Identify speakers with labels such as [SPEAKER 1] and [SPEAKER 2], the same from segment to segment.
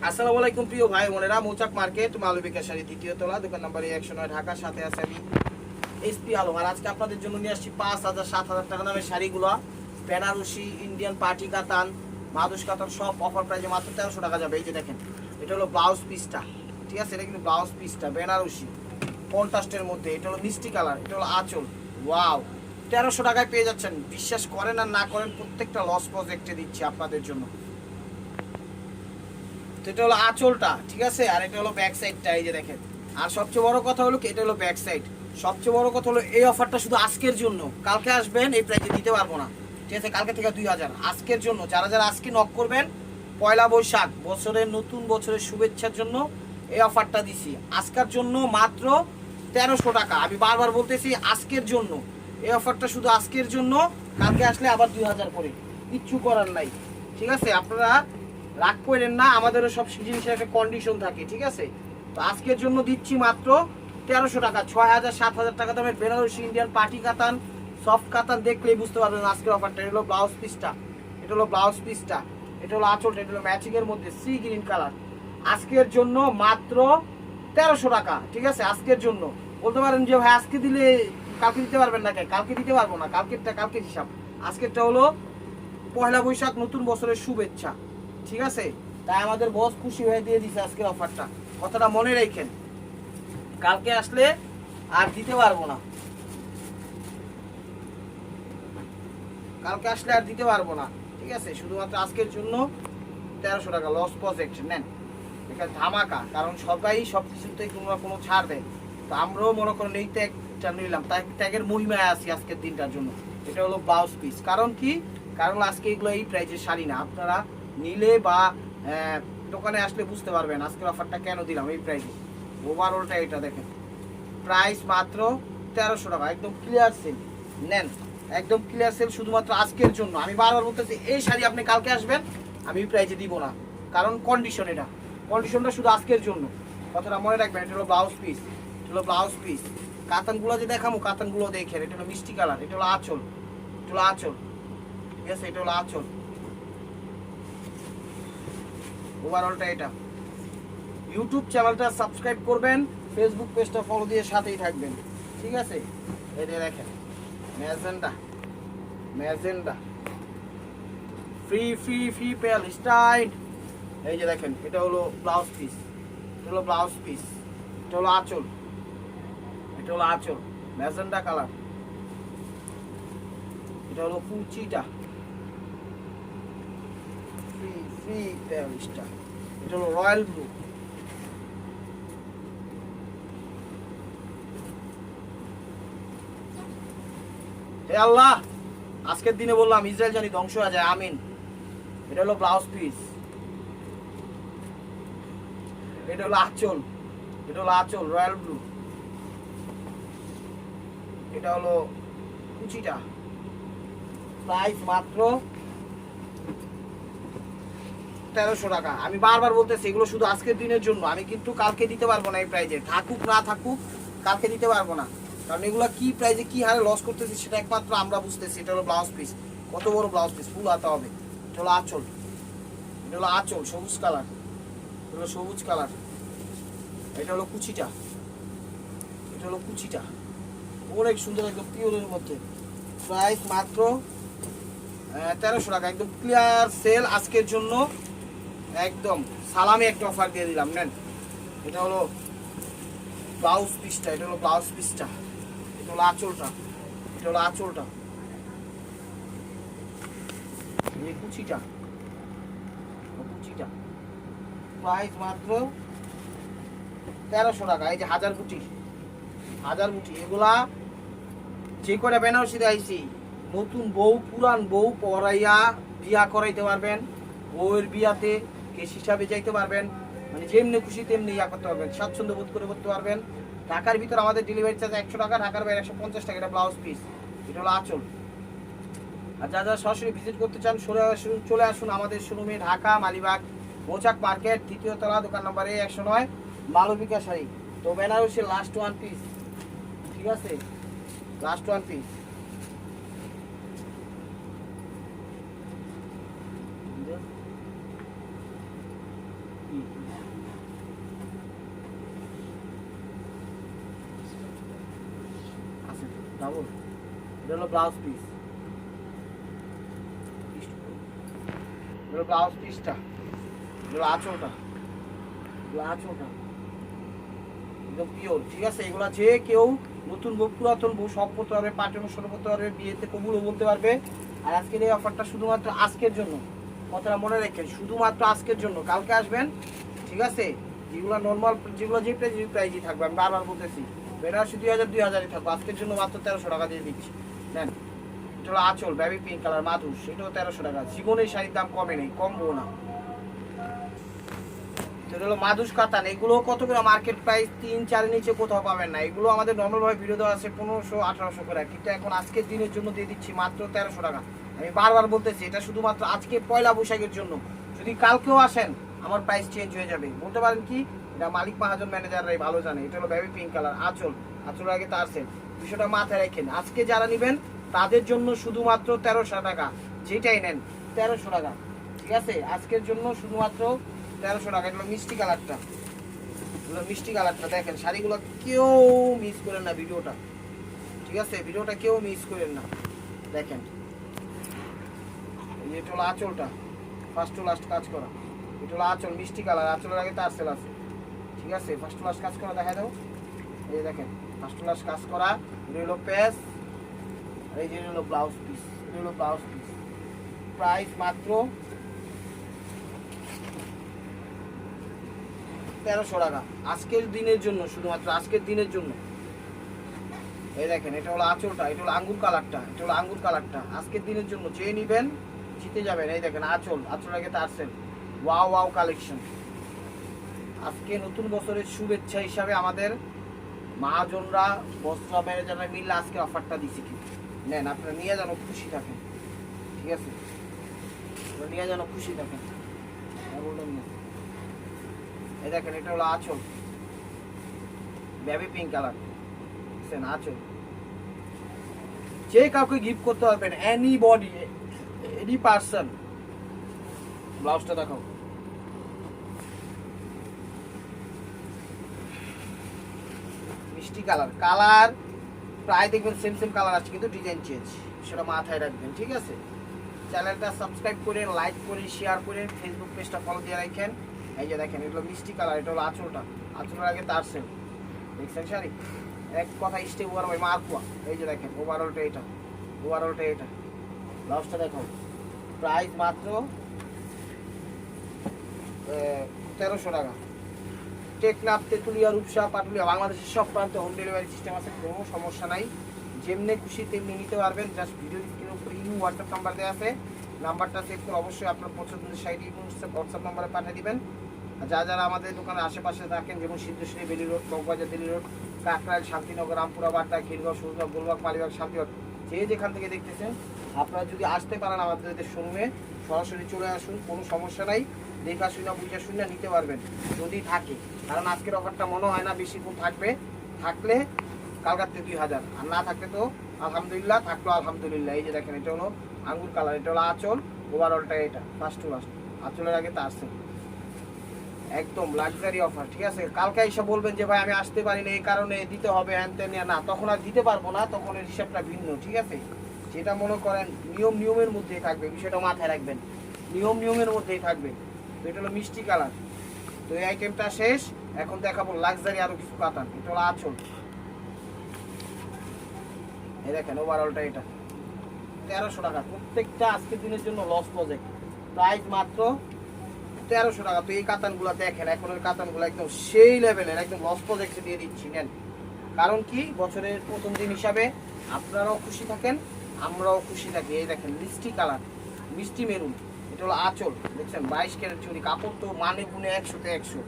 [SPEAKER 1] আসসালামু আলাইকুম প্রিয় ভাই বোনেরা, মৌচাক মার্কেট মালবিকা শাড়ি দ্বিতীয় তলা, দোকান নাম্বার 109, ঢাকা। সাথে আছে আমি এসপি আলম। আর আজকে আপনাদের জন্য নিয়ে আসছি 5,000 7,000 টাকা দামের শাড়িগুলো। বেনারসি, ইন্ডিয়ান পার্টি কাতান, মাদুস কাতান সব অফার প্রাইসে মাত্র 1300 টাকা যাবে। এই যে দেখেন, এটা হলো ব্লাউজ পিসটা, ঠিক আছে? এটা কিন্তু ব্লাউজ পিসটা বেনারসি কন্ট্রাস্টের মধ্যে। এটা হলো মিষ্টি কালার, এটা হলো আঁচল। ওয়াও, 1300 টাকায় পেয়ে যাচ্ছেন। বিশ্বাস করেন আর না করেন, প্রত্যেকটা লস প্রজেক্টে দিচ্ছি আপনাদের জন্য। তো এটা হলো আঁচলটা, ঠিক আছে? আর এটা হলো ব্যাক সাইডটা, এই যে দেখেন। আর সবচেয়ে বড় কথা হলো কি, এটা হলো ব্যাক সাইড। সবচেয়ে বড় কথা হলো এই অফারটা শুধু আজকের জন্য। কালকে আসবেন এই প্রাইসে দিতে পারবো না, ঠিক আছে? কালকে থেকে 2000। আজকের জন্য যারা যারা আজকে নক করবেন, পয়লা বৈশাখ বছরের নতুন বছরের শুভেচ্ছার জন্য এই অফারটা দিছি। আজকের জন্য মাত্র 1300 টাকা। আমি বারবার বলতেছি আজকের জন্য এই অফারটা, শুধু আজকের জন্য। কালকে আসলে আবার 2000 করে, কিচ্ছু করার নাই, ঠিক আছে? আপনারা রাগ করেন না, আমাদেরও সব জিনিসের একটা কন্ডিশন থাকে, ঠিক আছে? তো আজকের জন্য দিচ্ছি মাত্র 1300 টাকা। 6000 7000 টাকা দামের বেনারসি ইন্ডিয়ান পার্টি কাতান, সফট কাতান দেখলেই বুঝতে পারবেন আজকের অফারটা। এটা হলো ব্লাউজ পিসটা, এটা হলো ব্লাউজ পিসটা, এটা হলো আঁচলটা, এটা হলো ম্যাচিং এর মধ্যে সি গ্রিন কালার। আজকের জন্য মাত্র 1300 টাকা, ঠিক আছে? আজকের জন্য। বলতে পারেন যে ভাই আজকে দিলে কালকে দিতে পারবেন না, কালকে দিতে পারবো না, কালকেরটা কালকের হিসাব। আজকেরটা হলো পয়লা বৈশাখ নতুন বছরের শুভেচ্ছা, ঠিক আছে? তাই আমাদের বস খুশি হয়ে দিয়ে দিছে আজকের অফারটা। কথাটা মনে রাখেন, কালকে আসলে আর দিতে পারবো না, কালকে আসলে আর দিতে পারবো না, ঠিক আছে? শুধুমাত্র আজকের জন্য 1300 টাকা লস প্রজেক্ট নেন। এটা ধামাকা, কারণ সবাই সব কিছুতেই কোনো না কোনো ছাড় দেয়। তো আমরাও মনে করেন এই ট্যাগটা নিলাম, তাই ট্যাগের মহিমায় আছি আজকের দিনটার জন্য। এটা হলো ব্লাউজ পিস। কারণ কি? কারণ আজকে এগুলো এই প্রাইজের শাড়ি না। আপনারা নিলে বা দোকানে আসলে বুঝতে পারবেন আজকের অফারটা কেন দিলাম এই প্রাইজে। ওভারঅলটা এটা দেখেন, প্রাইস মাত্র 1300 টাকা, একদম ক্লিয়ার সেল। নেন, একদম ক্লিয়ার সেল, শুধুমাত্র আজকের জন্য। আমি বারবার বলতেছি এই শাড়ি আপনি কালকে আসবেন, আমি এই প্রাইজে দিব না, কারণ কন্ডিশন এটা, কন্ডিশনটা শুধু আজকের জন্য। কথাটা মনে রাখবেন। এটা হলো ব্লাউজ পিস, এটা হলো ব্লাউজ পিস। কাতানগুলো যে দেখাবো, কাতানগুলো দেখেন। এটা হলো মিষ্টি কালার, এটা হলো আঁচল, এটা হলো আঁচল, ঠিক আছে? এটা হলো আঁচল, ওভারঅলটা এটা। ইউটিউব চ্যানেলটা সাবস্ক্রাইব করবেন, ফেসবুক পেজটা ফলো দিয়ে সাথেই থাকবেন, ঠিক আছে? এই যে দেখেন, magenta, magenta free free free Palestine. এই যে দেখেন, এটা হলো ব্লাউজ পিস, এটা হলো ব্লাউজ পিস, এটা হলো আঁচল, এটা হলো আঁচল ম্যাজেন্ডা কালার। এটা হলো কুচিটা, ফ্রি ফ্রি প্যালেস্টাইন। এটা হলো রয়্যাল ব্লু। হে আল্লাহ, আজকের দিনে বললাম ইসরায়েল জানি ধ্বংস হয়ে যায়, আমিন। এটা হলো ব্লাউজ পিস, এটা হলো আঁচল, এটা হলো আঁচল রয়্যাল ব্লু। এটা হলো কুচিটা, প্রাইস মাত্র 1300 টাকা। আমি বারবার বলতেছি এগুলো শুধু আজকের দিনের জন্য। আমি কিন্তু কালকে দিতে পারবো না এই প্রাইজে, থাকুক না থাকুক কালকে দিতে পারবো না, কারণ এগুলো কি প্রাইজে কি হারে লস করতেছি সেটা একমাত্র আমরা বুঝতেছি। এটা হলো ব্লাউজ পিস, কত বড় ব্লাউজ পিস, ফুল হাতা হবে। এটা হলো আঁচল, এটা হলো আঁচল সবুজ কালার, এটা হলো সবুজ কালার। এটা হলো কুচিটা, এটা হলো কুচিটা, অনেক সুন্দর, একদম পিওরের মধ্যে। প্রাইস মাত্র 1300 টাকা, একদম ক্লিয়ার সেল আজকের জন্য। একদম সালামি একটা অফার দিয়ে দিলাম, নেন। এটা হলো ব্লাউজ পিসটা, এটা হলো ব্লাউজ পিসটা, এটা হলো আঁচলটা, এটা হলো আঁচলটা, এই কুচিটা, কুচিটা। প্রাইস মাত্র 1300 টাকা। এই যে হাজার বুটি, হাজার বুটি, এগুলা যে করে বেনারসিতে আইছি, নতুন বউ পুরান বউ পড়াইয়া বিয়া করাইতে পারবেন, বউয়ের বিয়াতে কেস হিসাবে যাইতে পারবেন, মানে যেমনি খুশি তেমনি ইয়া করতে পারবেন, স্বাচ্ছন্দ্য বোধ করে করতে পারবেন। ঢাকার ভিতর আমাদের ডেলিভারি চার্জ 100 টাকা, ঢাকার বাইরে 150 টাকা। এটা ব্লাউজ পিস, এটা হলো আঁচল। আর যা যা সরাসরি ভিজিট করতে চান চলে আসুন আমাদের শোরুমে, ঢাকা মালিবাগ মৌচাক মার্কেট দ্বিতীয় তলা, দোকান নম্বর 109, মালবিকা শাড়ি। তো বেনারসির লাস্ট ওয়ান পিস, ঠিক আছে? Last one piece. ডাবল, এটা হলো ব্লাউজ পিস, ব্লাউজ পিসটা, আঁচলটা, আঁচলটা একদম পিওর, ঠিক আছে। এগুলা যে কেউ নতুন বউ পুরাতন বউ সব করতে পারবে, পার্টি অনুষ্ঠান করতে পারবে, বিয়েতে কবুলও বলতে পারবে। আর আজকের এই অফারটা শুধুমাত্র আজকের জন্য, কথাটা মনে রাখেন, শুধুমাত্র আজকের জন্য। কালকে আসবেন, ঠিক আছে। যেগুলো নর্মাল, যেগুলো যে প্রাইজই থাকবে, আমি বারবার বলতেছি, বেনারসি 2000-2000ই থাকবে। আজকের জন্য মাত্র 1300 টাকা দিয়ে দিচ্ছি, নেন। এটা হলো আঁচল, বেবি পিঙ্ক কালার, মাধুর, সেটাও 1300 টাকা। জীবনের শাড়ির দাম কমে নেই, কমবো না। এটা হলো মাধুস কাতান, এগুলো কত করে মার্কেট প্রাইস 3-4 নিচে কোথাও পাবেন না। এগুলো আমাদের নর্মাল ভাবে ভিডিও দেওয়া আছে 1500-1800 করে, কিন্তু এখন আজকের দিনের জন্য দিয়ে দিচ্ছি মাত্র 1300 টাকা। আমি বারবার বলতেছি, এটা শুধুমাত্র আজকে পয়লা বৈশাখের জন্য। যদি কালকেও আসেন, আমার প্রাইস চেঞ্জ হয়ে যাবে। বলতে পারেন কি, এটা মালিক মহাজন ম্যানেজাররাই ভালো জানে। এটা হলো বেবি পিঙ্ক কালার, আঁচল, আঁচলের আগে তার সেট। বিষয়টা মাথায় রাখেন, আজকে যারা নেবেন তাদের জন্য শুধুমাত্র 1300 টাকা, যেটাই নেন 1300 টাকা, ঠিক আছে। আজকের জন্য শুধুমাত্র 1300 টাকা। এগুলো মিষ্টি কালারটা, এগুলো মিষ্টি কালারটা দেখেন। শাড়িগুলো কেউ মিস করেন না ভিডিওটা, ঠিক আছে। ভিডিওটা কেউ মিস করেন না, দেখেন। এটা হলো আঁচলটা, ফার্স্ট টু লাস্ট কাজ করা। এটা হলো আঁচল, মিষ্টি কালার, আঁচলের আগে তার সেল আছে, ঠিক আছে। ফার্স্ট টু লাস্ট কাজ করা দেখা দাও, এই দেখেন, ফার্স্ট টু লাস্ট কাজ করা। এটা হলো পেস, এই যে হলো ব্লাউজ পিস, এটা হলো ব্লাউজ পিস। প্রাইস মাত্র 1300 টাকা আজকের দিনের জন্য, শুধুমাত্র আজকের দিনের জন্য। এই দেখেন, এটা হলো আঁচলটা, এটা হলো আঙ্গুর কালারটা, এটা হলো আঙ্গুর কালারটা। আজকের দিনের জন্য যে নিবেন জিতে যাবেন। এই দেখেন আঁচল, আঁচল আগে তার সেল, ওয়াও ওয়াও কালেকশন। আজকে নতুন বছরের শুভেচ্ছা হিসাবে আমাদের মহাজনরা, বস্ত্র ম্যানেজাররা মিলে আজকে অফারটা দিচ্ছে। কি নেন, আপনারা নিয়ে যেন খুশি থাকেন, ঠিক আছে। নিয়ে যেন খুশি থাকেন, বললেন না। এই দেখেন, এটা হলো আঁচল, বেবি পিঙ্ক কালার, বুঝছেন, আঁচল। যে কাউকে গিফট করতে পারবেন, এনি বডি, এনি পার্সন। ব্লাউজটা দেখাও, মিষ্টি কালার, কালার প্রায় দেখবেন সেম সেম কালার আছে, কিন্তু ডিজাইন চেঞ্জ, সেটা মাথায় রাখবেন, ঠিক আছে। চ্যানেলটা সাবস্ক্রাইব করে, লাইক করে, শেয়ার করে, ফেসবুক পেজটা ফলো দিয়ে রাখেন। এই যে দেখেন, এগুলো মিষ্টি কালার, এটা হলো আঁচলটা, আঁচলের আগে তার সেল, দেখছেন শাড়ি এক কথা স্টেপ ওভার ভাই মারকুয়া। এই যে দেখেন, ওভারঅলটা এটা, ওভারঅলটা এটা। ব্লাউজটা দেখো, প্রাইস মাত্র 1300 টাকা। টেকনাফ, তেঁতুলিয়া, রূপসা, পাটুলিয়া, বাংলাদেশের সব প্রান্তে হোম ডেলিভারি সিস্টেম আছে, কোনো সমস্যা নাই। যেমনি খুশি তেমনি নিতে পারবেন। জাস্ট ভিডিও স্ক্রিনের উপরে হোয়াটসঅ্যাপ নাম্বার দেওয়া আছে, নাম্বারটা সেভ করে অবশ্যই আপনার পছন্দের সাইডে হোয়াটসঅ্যাপ নাম্বারে পাঠিয়ে দিবেন। আর যারা আমাদের দোকানের আশেপাশে থাকেন, যেমন সিদ্ধেশ্বরী, বেলি রোড, চকবাজার, দিল্লি রোড, কাকরাইল, শান্তিনগর, রামপুরা, বাড্ডা, খিলগাঁও, সুরবাগ, গোলবাগ, মালিবাগ, শান্তিবাগ, যে যেখান থেকে দেখতেছেন, আপনারা যদি আসতে পারেন আমাদের শোরুমে, সরাসরি চলে আসুন, কোনো সমস্যা নাই। দেখা শুনে বুঝে শুনে নিতে পারবেন যদি থাকে। কারণ আজকের অফারটা মনে হয় না বেশিক্ষণ থাকবে, থাকলে কালকাতে 2000, আর না থাকলে তো আলহামদুলিল্লাহ, থাকলো আলহামদুলিল্লাহ। এই যে দেখেন, এটা হলো আঙ্গুর কালার, এটা হলো আঁচল, ওভারঅলটা এটা, ফার্স্ট টু লাস্ট, আঁচলের আগে তার সেল, একদম লাক্সারি অফার, ঠিক আছে। কালকে এসে বলবেন যে ভাই আমি আসতে পারি না, এই কারণে দিতে হবে হ্যান তেন, না, তখন আর দিতে পারবো না, তখন এর হিসাবটা ভিন্ন, ঠিক আছে। যেটা মনে করেন নিয়মের মধ্যেই থাকবে, বিষয়টা মাথায় রাখবেন, নিয়মের মধ্যেই থাকবে। তো এটা হলো মিষ্টি কালার। তো এই আইটেমটা শেষ, এখন দেখাবো লাক্সারি আরো কিছু কাতান। এটা হলো আঁচল, এই দেখেন, ওভারঅলটা এটা 1300 টাকা। প্রত্যেকটা আজকের দিনের জন্য লস প্রজেক্ট, প্রাইস মাত্র 1300 টাকা। তো এই কাতানগুলো দেখেন, এখন ওই কাতানগুলো একদম সেই লেভেলের, একদম লস প্রজেক্টে দিয়ে দিচ্ছি, নেন। কারণ কি, বছরের প্রথম দিন হিসাবে আপনারাও খুশি থাকেন, আমরাও খুশি থাকি। এই দেখেন, মিষ্টি কালার, মিষ্টি মেরুন, এটা হলো আঁচল, দেখছেন 22 ক্যারেট চুরি, কাপড় তো মানে গুনে 100-তে 100।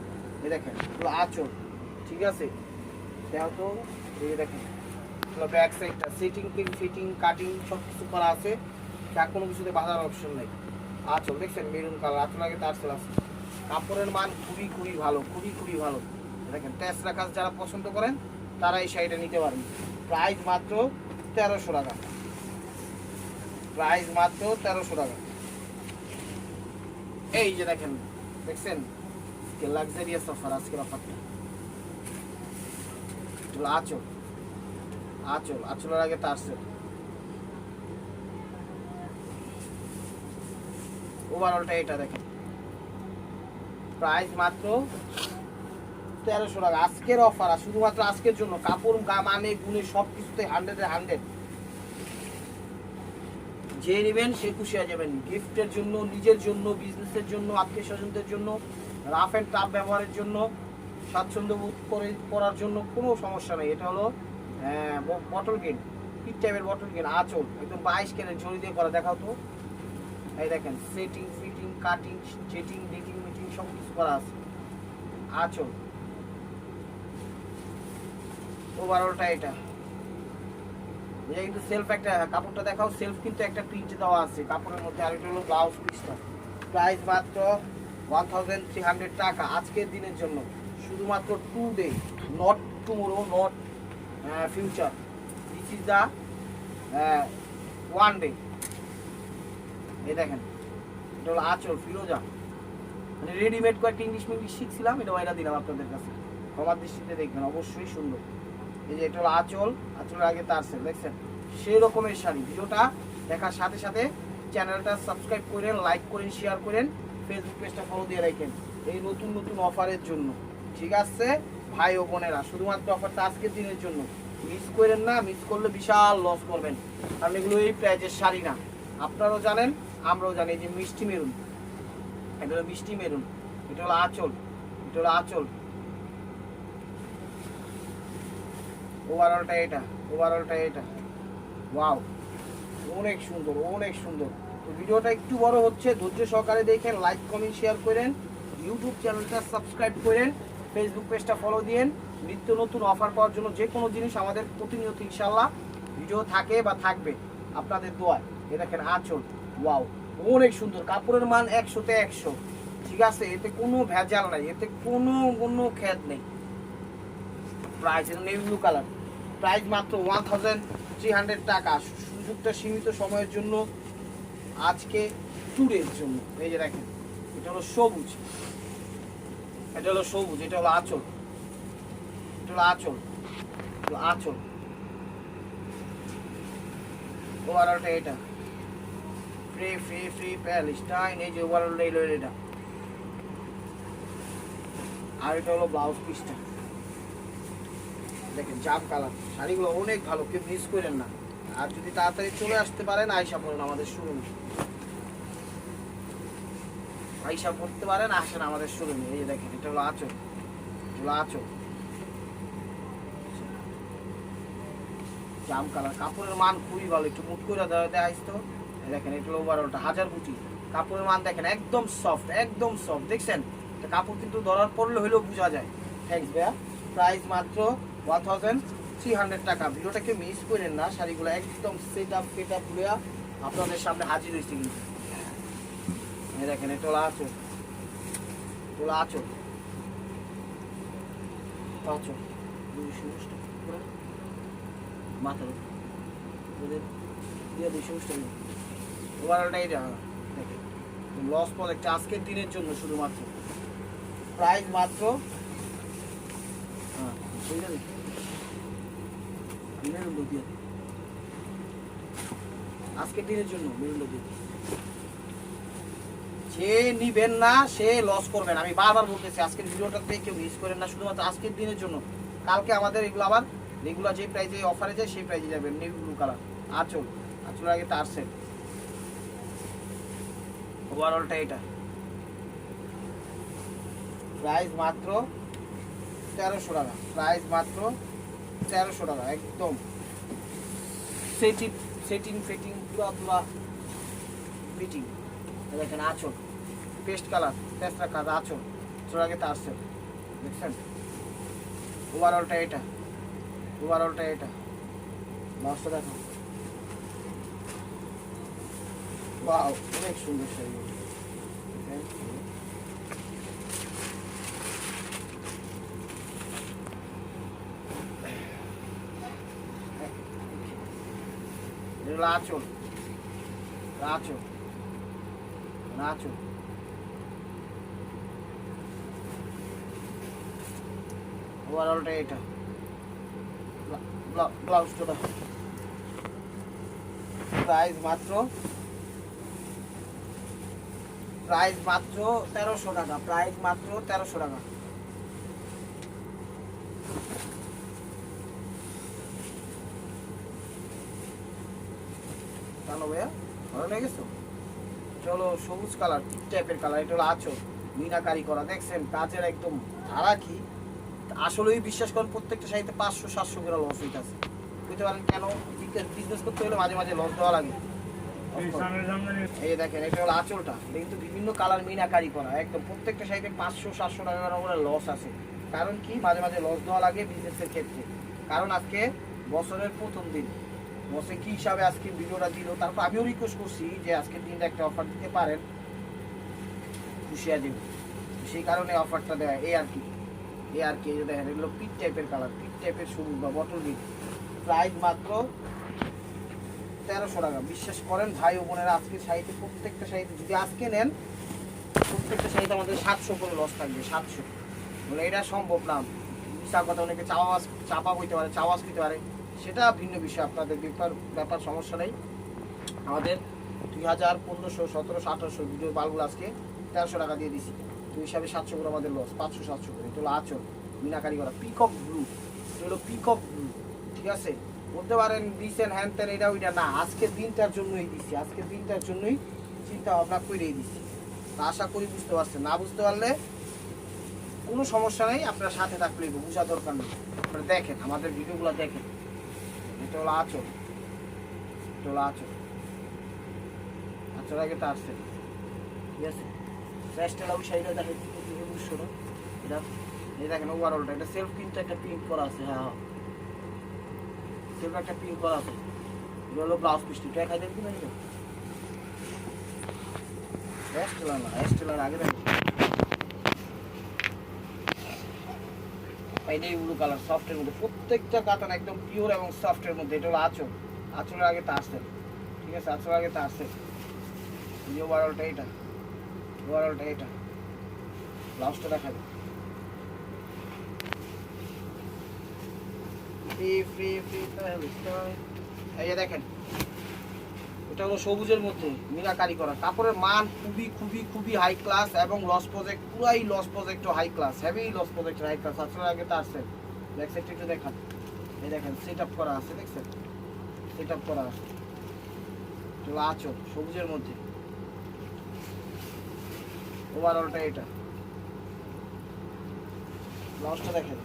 [SPEAKER 1] এই দেখেন, এগুলো আঁচল, ঠিক আছে। দেখো তো, এই দেখেন, ব্যাক সাইডটা সিটিং, ফিটিং, কাটিং সব কিছু করা আছে, যা কোনো কিছুতে বাঁধার অপশন নেই। আঁচল দেখছেন, মেরুন কালার, আঁচল আগে তার সেল আছে। কাপড়ের মান খুবই খুবই ভালো, খুবই খুবই ভালো। দেখেন, টেসরা কাজ যারা পছন্দ করেন তারা এই শাড়িটা নিতে পারেন। প্রাইস মাত্র 1300 টাকা, প্রাইস মাত্র 1300 টাকা। এই যে দেখেন, দেখছেন লাক্সারিয়াস অফার, আজকের অফারটা। আঁচল, আঁচল, আঁচলের আগে তারসেল। ওভারঅলটা এটা দেখেন, প্রাইস মাত্র 1300 টাকা। আজকের অফার, আর শুধুমাত্র আজকের জন্য। কাপড় মানে গুণে সব কিছুতে 100-এ 100। যে নেবেন সে খুশি হয়ে যাবেন। গিফটের জন্য, নিজের জন্য, বিজনেসের জন্য, আত্মীয় স্বজনদের জন্য, রাফ অ্যান্ড টাফ ব্যবহারের জন্য, স্বাচ্ছন্দ্য বোধ করে পরার জন্য কোনো সমস্যা নেই। এটা হলো বটল গ্রিন, পিট টাইপের বটল গ্রিন। আঁচল একদম 22 ক্যারেট জড়ি দিয়ে করা। দেখাও তো, এই দেখেন, সেটিং, ফিটিং, কাটিং, জেটিং, ডিটিং, মিটিং সব কিছু করা আছে। আঁচল, ওভারঅলটা এটা। এটা কিন্তু সেলফ একটা, কাপড়টা দেখাও, সেলফ কিন্তু একটা প্রিন্ট দেওয়া আছে কাপড়ের মধ্যে। আর এটা হলো ব্লাউজ পিসটা। প্রাইস মাত্র 1300 টাকা আজকের দিনের জন্য, শুধুমাত্র 2 day, not tomorrow, not future. This is the 1 day. এই দেখেন, এটা হলো আঁচল ফিরোজা, মানে রেডিমেড কয়েকটা ইংলিশ শিখছিলাম, এটা ওয়াইরা দিলাম আপনাদের কাছে। ক্ষমার দৃষ্টিতে দেখবেন, অবশ্যই সুন্দর। এই যে এটা হলো আঁচল, আঁচলের আগে তারসেল। দেখছেন সেই রকমের শাড়ি। ভিডিওটা দেখার সাথে সাথে চ্যানেলটা সাবস্ক্রাইব করেন, লাইক করেন, শেয়ার করেন, ফেসবুক পেজটা ফলো দিয়ে রাখেন এই নতুন নতুন অফারের জন্য। ঠিক আছে ভাই ও বোনেরা, শুধুমাত্র অফারটা আজকের দিনের জন্য। মিস করেন না, মিস করলে বিশাল লস করবেন, কারণ এগুলো এই প্রাইজের শাড়ি না। আপনারাও জানেন, আমরাও জানি। যে মিষ্টি মেরুন, এটা হলো মিষ্টি মেরুন, এটা হলো আঁচল, এটা হলো আঁচল। ওভারঅলটা এটা, ওভারঅলটা এটা। ওয়াও, অনেক সুন্দর, অনেক সুন্দর। তো ভিডিওটা একটু বড় হচ্ছে, ধৈর্য সহকারে দেখেন, লাইক কমেন্ট শেয়ার করেন, ইউটিউব চ্যানেলটা সাবস্ক্রাইব করেন, ফেসবুক পেজটা ফলো দিয়েন। নিত্য নতুন অফার পাওয়ার জন্য যে কোনো জিনিস আমাদের প্রতিনিয়ত ইনশাল্লাহ ভিডিও থাকে বা থাকবে আপনাদের দোয়ায়। এ দেখেন আঁচল, ওয়াও, অনেক সুন্দর। কাপড়ের মান 100-তে 100। ঠিক আছে, এতে কোনো ভেজাল নাই, এতে কোনো খেদ নেই। Price navy blue colour, price মাত্র 1300 টাকা। সুযোগটা সীমিত সময়ের জন্য, আজকে টুডের জন্য। এই যে দেখেন, এটা হলো সবুজ, এটা হলো সবুজ, এটা হলো আঁচল, এটা হলো আঁচল, আঁচল। ওভারঅলটা এটা, ফ্রি ফ্রি ফ্রি প্যালেস্টাইন। এই যে ওভারঅলটা এলো এটা। আর এটা হলো ব্লাউজ পিসটা। দেখেন জাম কালার, শাড়িগুলো অনেক ভালো, কেউ মিস করেন না। আর যদি তাড়াতাড়ি চলে আসতে পারেন, আয়সা পড়েন আমাদের শোরুমে, আয়সা পড়তে পারেন, আসেন আমাদের শোরুমে। এই যে দেখেন, এটা হলো আঁচল, এটা হলো আঁচল, জাম কালার। কাপড়ের মান খুবই ভালো, একটু মুট করে দেওয়া আসতো। দেখেন এটা হলো ওভারঅলটা, হাজার বুটি। কাপড়ের মান দেখেন, একদম সফট, একদম সফট। দেখছেন কাপড় কিন্তু ধরার পড়লে হলেও বোঝা যায়। থ্যাংকস ভাইয়া। প্রাইস মাত্র 1300 টাকা। ভিডিওটাকে মিস করেন না, শাড়িগুলো একদম সেট আপ পুরো আপনাদের সামনে হাজির হয়েছে কিন্তু। এই দেখেন এটা হলো আঁচল, এটা হলো আঁচল, আঁচল 220 টাকা মাথার দিয়ে 220 টাকা। ওভারঅলটা এটা দেখেন, লস প্রোডাক্ট আজকের দিনের জন্য শুধুমাত্র। প্রাইস মাত্র আজকের দিনের জন্য। যে নিবেন না সে লস করবেন, আমি বারবার বলতেছি। আজকের ভিডিওটাতে কেউ মিস করেন না, শুধুমাত্র আজকের দিনের জন্য। কালকে আমাদের এগুলো আবার রেগুলার যে প্রাইজে অফারে যায় সেই প্রাইজে যাবেন। নেভি ব্লু কালার, আঁচল, আঁচলের আগে তার সেট। ওভারঅলটা এটা, প্রাইস মাত্র 1300 টাকা। প্রাইস মাত্র 1300 টাকা। একদম সেটিং ফিটিং পুরা ফিটিং। দেখেন আঁচল, পেস্ট কালার, পেস্টা কাজ, আঁচল, আঁচল আগে তার সেট। দেখছেন ওভারঅলটা এটা, ওভারঅলটা এটা। লাস্টটা দেখো, ওয়াও, অনেক সুন্দর শাড়ি। আঁচল, আঁচল, আঁচল। ওভারঅলটা এটা, ব্লাউজটা দেখো, প্রাইস মাত্র 1300 টাকা, প্রাইস মাত্র 1300 টাকা। জানো ভাইয়া ভালো লেগেছে? চলো সবুজ কালার টাইপের কালার, এটা হলো আঁচল মিনাকারি করা, দেখছেন কাজের একদম ধারা কি। আসলেই বিশ্বাস করেন প্রত্যেকটা শাড়িতে 500-700 করে লস হইতেছে। বুঝতে পারেন কেন? বিজনেস করতে হলে মাঝে মাঝে লস দেওয়া লাগে। এই দেখেন এটা হলো আঁচলটা, এটা কিন্তু বিভিন্ন কালার মিনাকারি করা, একদম প্রত্যেকটা শাড়িতে 500-700 টাকার করে লস আছে। কারণ কি মাঝে মাঝে লস দেওয়া লাগে বিজনেসের ক্ষেত্রে। কারণ আজকে বছরের প্রথম দিন, বসে কি হিসাবে আজকে ভিডিওটা দিল, তারপর আমিও রিকোয়েস্ট করছি যে আজকের দিনটা একটা অফার দিতে পারেন, খুশি আছে সেই কারণে অফারটা দেয়। এই আর কি এই যে দেখেন এগুলো পিট টাইপের কালার, পিট টাইপের সবুজ বা বটল গ্রিন, প্রাইস মাত্র 1300 টাকা। বিশ্বাস করেন ভাই ও বোনেরা, আজকের শাড়িতে প্রত্যেকটা শাড়িতে যদি আজকে নেন প্রত্যেকটা শাড়িতে আমাদের 700 করে লস থাকবে, 700। মানে এটা সম্ভব না, বিশাল কথা। অনেকে চাপা হইতে পারে, চাওয়াজ হইতে পারে, সেটা ভিন্ন বিষয়। আপনাদের ব্যাপার সমস্যা নেই। আমাদের 2000, 1500, 1700, 1800 ভিডিও বালগুলো আজকে 1300 টাকা দিয়ে দিছি। তো হিসাবে 700 করে আমাদের লস, 500-700 করে। এটা হলো আঁচল মিনাকারি করা, পিকক ব্লু, এটা হলো পিকক ব্লু। ঠিক আছে, বলতে পারেন দিচ্ছেন হ্যান ত্যান, এটা ওইটা না, আজকের দিনটার জন্যই দিচ্ছি, আজকের দিনটার জন্যই চিন্তা ভাবনা করেই দিচ্ছি। আশা করি বুঝতে পারছেন। না বুঝতে পারলে কোনো সমস্যা নেই, আপনার সাথে থাকলেই বোঝা দরকার নেই। আপনারা দেখেন আমাদের ভিডিওগুলো দেখেন। এটা হলো আঁচল, এটা হলো আঁচল, আঁচল আগে তো আসছে। ঠিক আছে, ফ্রেশটা ওই সাইডে দেখেন, বুঝছো না? এটা এই দেখেন ওভারঅলটা, এটা সেলফ কিন্তু একটা প্রিন্ট করা আছে। হ্যাঁ সেলফ একটা প্রিন্ট করা আছে। এটা হলো ব্লাউজ পিসটি, দেখাই দেন কি না? এস্টেলার না, এস্টেলার আগে দেখেন। এই ব্লু কালার সফটের মধ্যে, প্রত্যেকটা কাতান একদম পিওর এবং সফটের মধ্যে। এটা হলো আঁচল, আঁচলের আগে তা আসছে। ঠিক আছে, আঁচলের আগে তা আসছে। এই ওভারঅলটা এটা, ওভারঅলটা এটা, ব্লাউজটা দেখাবে। এই যে দেখেন এটা হলো সবুজের মধ্যে মিনাকারি করা, কাপড়ের মান খুবই খুবই খুবই হাই ক্লাস এবং লস প্রজেক্ট, পুরাই loss project high class, heavy loss project high class. আসলে আগে তো আসছে, ব্যাক সাইডটা একটু দেখান। এই দেখেন সেট আপ করা আছে, দেখছেন সেট আপ করা আছে। চলো আঁচল সবুজের মধ্যে, ওভারঅলটা এটা, ব্লাউজটা দেখেন।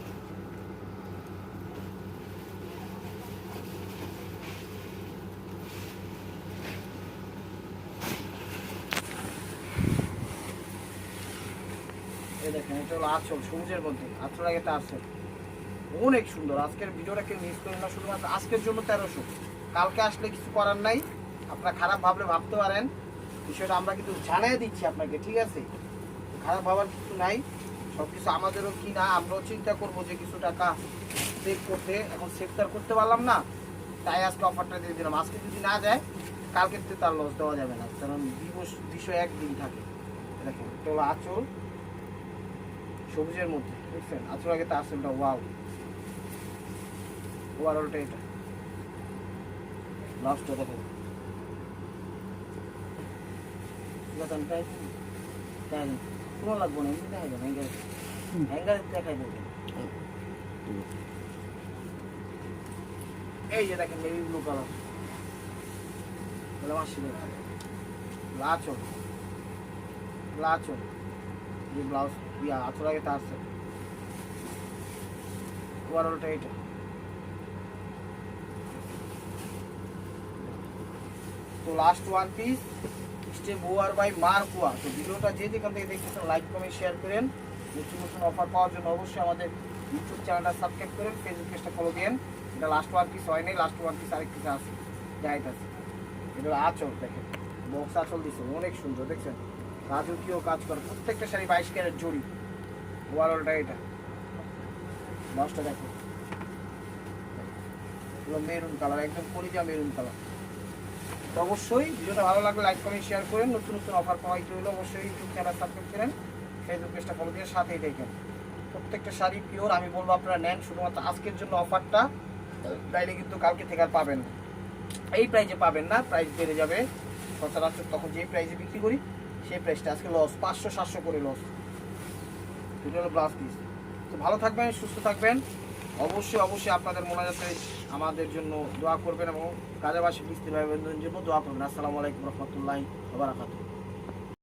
[SPEAKER 1] দেখেন এটা হলো আঁচল সবুজের মধ্যে, আঁচল আগে তা আসছে, অনেক সুন্দর। আজকের ভিডিওটা কেউ মিস করেন না, শুধুমাত্র আজকের জন্য 1300। কালকে আসলে কিছু করার নাই, আপনারা খারাপ ভাবলে ভাবতে পারেন, বিষয়টা আমরা কিন্তু জানিয়ে দিচ্ছি আপনাকে। ঠিক আছে, খারাপ ভাবার কিছু নাই, সব কিছু আমাদেরও কিনা, আমরাও চিন্তা করবো যে কিছু টাকা সেভ করতে। এখন সেভ তো আর করতে পারলাম না, তাই আজকে অফারটা দিয়ে দিলাম। আজকে যদি না যায় কালকে তো তার লস দেওয়া যাবে না, কারণ দিবস একদিন থাকে। দেখেন এটা হলো আঁচল সবুজের মধ্যে, দেখছেন আঁচল আগে তো আঁচলটা, ওয়াও। ওভারঅলটা এটা, লাস্টটা দেখেন। কোনো লাগবো না, এমনি দেখাই দেন, হ্যাঙ্গারে দেখাই দেবেন। এই যে দেখেন নেভি ব্লু কালার, আঁচল আঁচল যে ব্লাউজ ইয়া আঁচল আগে তা আসছে। ওভারঅলটা এটা, তো লাস্ট ওয়ান পিস স্টেপ ওয়ার বাই মার্কুয়া। তো ভিডিওটা যে যেখান থেকে দেখতেছেন লাইক কমেন্ট শেয়ার করেন। নতুন নতুন অফার পাওয়ার জন্য অবশ্যই আমাদের ইউটিউব চ্যানেলটা সাবস্ক্রাইব করেন, ফেসবুক পেজটা ফলো দেন। এটা লাস্ট ওয়ান পিস হয় নাই, লাস্ট ওয়ান পিস আরেক পিস আছে, যাইত আছে। এটা আঁচল দেখেন, বক্স আঁচল দিচ্ছে, অনেক সুন্দর, দেখছেন রাজকীয় কাজ করে। প্রত্যেকটা শাড়ি 22 ক্যারেট জড়ি। ওভারঅলটা এটা, ব্লাউজটা দেখেন মেরুন কালার, একদম কলিজা মেরুন কালার। তো অবশ্যই ভিডিওটা ভালো লাগলে লাইক কমেন্ট শেয়ার করেন। নতুন নতুন অফার পাওয়াইতে হলে অবশ্যই ইউটিউব চ্যানেল সাবস্ক্রাইব করেন, ফেসবুক পেজটা ফলো দিয়ে সাথেই দেখেন। প্রত্যেকটা শাড়ি পিওর, আমি বলবো আপনারা নেন। শুধুমাত্র আজকের জন্য অফারটা তাইলে কিন্তু কালকে থেকে আর পাবেন না, এই প্রাইজে পাবেন না, প্রাইস বেড়ে যাবে সচরাচর। তখন যে প্রাইসে বিক্রি করি সেই প্রাইসটা আজকে লস, 500-700 করে লস। এটা হলো ব্লাউজ পিস। তো ভালো থাকবেন, সুস্থ থাকবেন, অবশ্যই অবশ্যই আপনাদের মোনাজাতে আমাদের জন্য দোয়া করবেন এবং কাজাবাসী কিস্তি ভাই বোনদের জন্য দোয়া করবেন। আসসালামু আলাইকুম রহমতুল্লাহি ওয়া বারাকাতুহু।